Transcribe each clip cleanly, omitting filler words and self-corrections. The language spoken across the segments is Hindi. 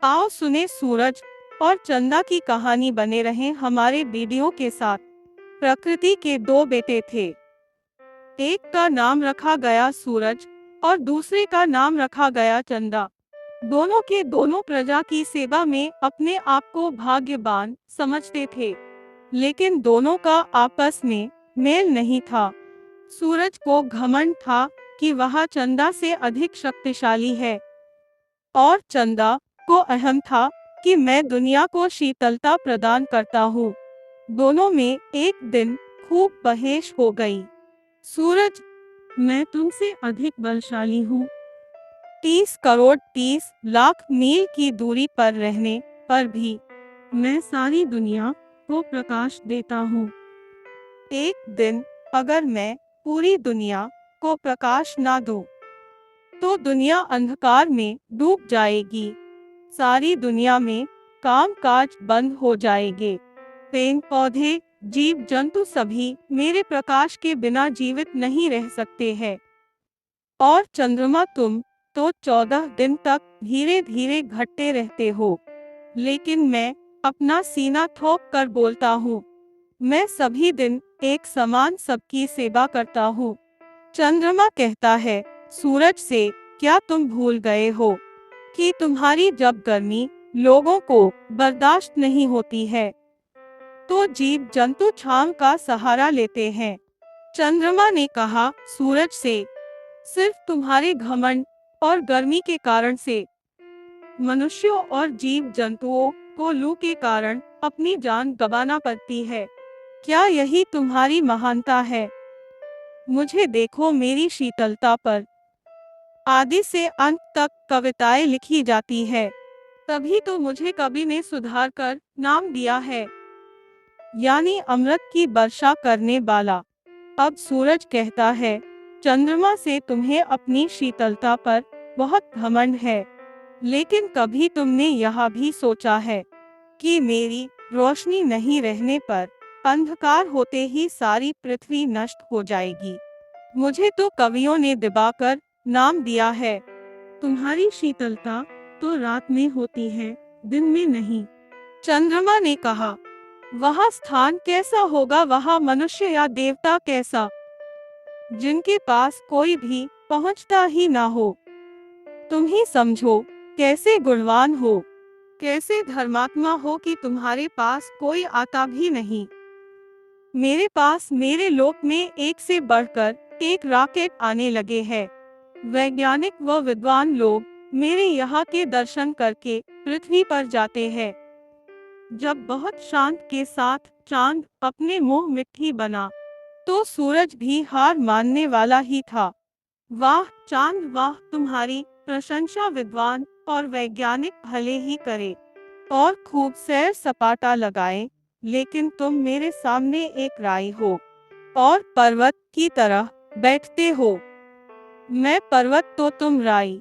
आओ सुने सूरज और चंदा की कहानी, बने रहें हमारे वीडियो के साथ। प्रकृति के दो बेटे थे। एक का नाम रखा गया सूरज और दूसरे का नाम रखा गया चंदा। दोनों के दोनों प्रजा की सेवा में अपने आप को भाग्यवान समझते थे, लेकिन दोनों का आपस में मेल नहीं था। सूरज को घमंड था कि वह चंदा से अधिक शक्तिशाली है, और चंदा को अहम था कि मैं दुनिया को शीतलता प्रदान करता हूँ। दोनों में एक दिन खूब बहस हो गई। सूरज, मैं तुमसे अधिक बलशाली हूँ। 30 करोड़ 30 लाख मील की दूरी पर रहने पर भी मैं सारी दुनिया को प्रकाश देता हूँ। एक दिन अगर मैं पूरी दुनिया को प्रकाश ना दूं, तो दुनिया अंधकार में डूब जाएगी। सारी दुनिया में कामकाज बंद हो जाएंगे। पेड़ पौधे, जीव जंतु सभी मेरे प्रकाश के बिना जीवित नहीं रह सकते हैं। और चंद्रमा, तुम तो 14 दिन तक धीरे धीरे घटते रहते हो, लेकिन मैं अपना सीना ठोक कर बोलता हूँ, मैं सभी दिन एक समान सबकी सेवा करता हूँ। चंद्रमा कहता है सूरज से, क्या तुम भूल गए हो कि तुम्हारी जब गर्मी लोगों को बर्दाश्त नहीं होती है, तो जीव जंतु छांव का सहारा लेते हैं। चंद्रमा ने कहा सूरज से, सिर्फ तुम्हारे घमंड और गर्मी के कारण से मनुष्यों और जीव जंतुओं को लू के कारण अपनी जान गंवाना पड़ती है। क्या यही तुम्हारी महानता है? मुझे देखो, मेरी शीतलता पर आदि से अंत तक कविताएं लिखी जाती है। तभी तो मुझे कवि ने सुधार कर नाम दिया है, यानी अमृत की वर्षा करने वाला। अब सूरज कहता है चंद्रमा से, तुम्हें अपनी शीतलता पर बहुत घमंड है, लेकिन कभी तुमने यह भी सोचा है कि मेरी रोशनी नहीं रहने पर अंधकार होते ही सारी पृथ्वी नष्ट हो जाएगी। मुझे तो कवियों ने दिवाकर नाम दिया है। तुम्हारी शीतलता तो रात में होती है, दिन में नहीं। चंद्रमा ने कहा, वह स्थान कैसा होगा, वह मनुष्य या देवता कैसा, जिनके पास कोई भी पहुंचता ही ना हो। तुम ही समझो कैसे गुणवान हो, कैसे धर्मात्मा हो कि तुम्हारे पास कोई आता भी नहीं। मेरे पास मेरे लोक में एक से बढ़कर एक रॉकेट आने लगे हैं। वैज्ञानिक व विद्वान लोग मेरे यहाँ के दर्शन करके पृथ्वी पर जाते हैं। जब बहुत शांत के साथ चांद अपने मुंह मिट्टी बना, तो सूरज भी हार मानने वाला ही था। वाह चांद वाह, तुम्हारी प्रशंसा विद्वान और वैज्ञानिक भले ही करे और खूब सैर सपाटा लगाए, लेकिन तुम मेरे सामने एक राई हो और पर्वत की तरह बैठते हो। मैं पर्वत तो तुम राई।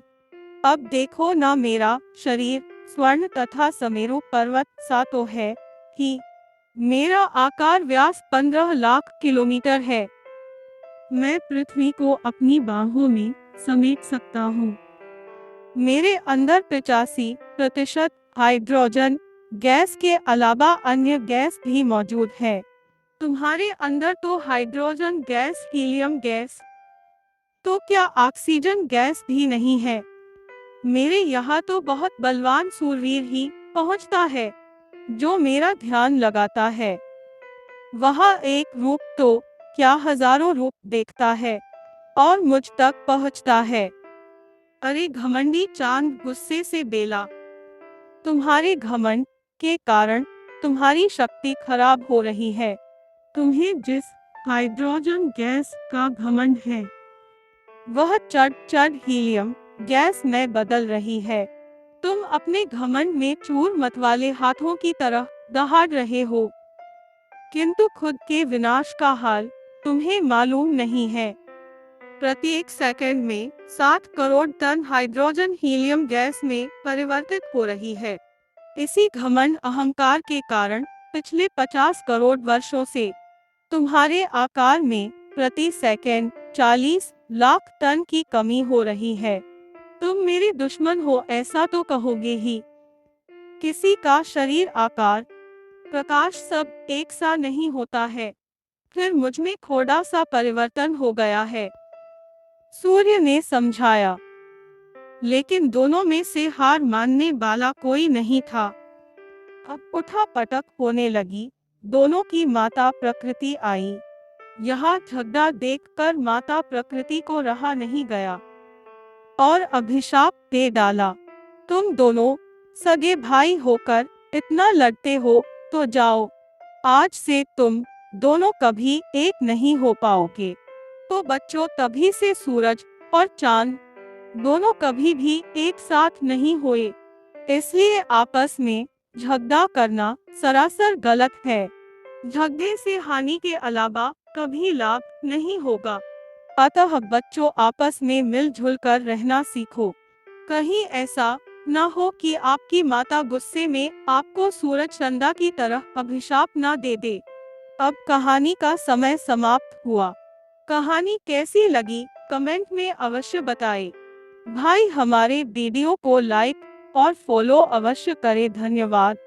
अब देखो ना, मेरा शरीर स्वर्ण तथा समेरु पर्वत सा तो है ही। मेरा आकार व्यास 15 लाख किलोमीटर है। मैं पृथ्वी को अपनी बाहों में समेट सकता हूँ। मेरे अंदर 85% हाइड्रोजन गैस के अलावा अन्य गैस भी मौजूद है। तुम्हारे अंदर तो हाइड्रोजन गैस, हीलियम गैस, तो क्या ऑक्सीजन गैस भी नहीं है? मेरे यहाँ तो बहुत बलवान सूरवीर ही पहुँचता है, जो मेरा ध्यान लगाता है। वह एक रूप तो क्या हजारों रूप देखता है और मुझ तक पहुँचता है। अरे घमंडी चांद, गुस्से से बेला, तुम्हारे घमंड के कारण तुम्हारी शक्ति खराब हो रही है। तुम्हें जिस हाइड्रोजन गैस का घमंड है, वह चढ़ चढ़ हीलियम गैस में बदल रही है। तुम अपने घमंड में चूर मत वाले हाथों की तरह दहाड़ रहे हो, किंतु खुद के विनाश का हाल तुम्हें मालूम नहीं है। प्रत्येक सेकंड में 7 crore ton hydrogen helium gas में परिवर्तित हो रही है। इसी घमंड अहंकार के कारण पिछले 50 करोड़ वर्षों से तुम्हारे आकार में प्रति सेकंड 40 लाख टन की कमी हो रही है। तुम मेरे दुश्मन हो ऐसा तो कहोगे ही, किसी का शरीर, आकार, प्रकाश सब एक सा नहीं होता है। फिर मुझ में थोड़ा सा परिवर्तन हो गया है, सूर्य ने समझाया। लेकिन दोनों में से हार मानने वाला कोई नहीं था। अब उठा-पटक होने लगी। दोनों की माता प्रकृति आई। यहाँ झगड़ा देखकर माता प्रकृति को रहा नहीं गया और अभिशाप दे डाला। तुम दोनों सगे भाई होकर इतना लड़ते हो तो जाओ, आज से तुम दोनों कभी एक नहीं हो पाओगे। तो बच्चों, तभी से सूरज और चांद दोनों कभी भी एक साथ नहीं हुए। इसलिए आपस में झगड़ा करना सरासर गलत है। झगड़े से हानि के अलावा कभी लाभ नहीं होगा। अतः बच्चों, आपस में मिलजुल कर रहना सीखो। कहीं ऐसा न हो कि आपकी माता गुस्से में आपको सूरज चंदा की तरह अभिशाप न दे दे। अब कहानी का समय समाप्त हुआ। कहानी कैसी लगी कमेंट में अवश्य बताएं। भाई, हमारे वीडियो को लाइक और फॉलो अवश्य करें। धन्यवाद।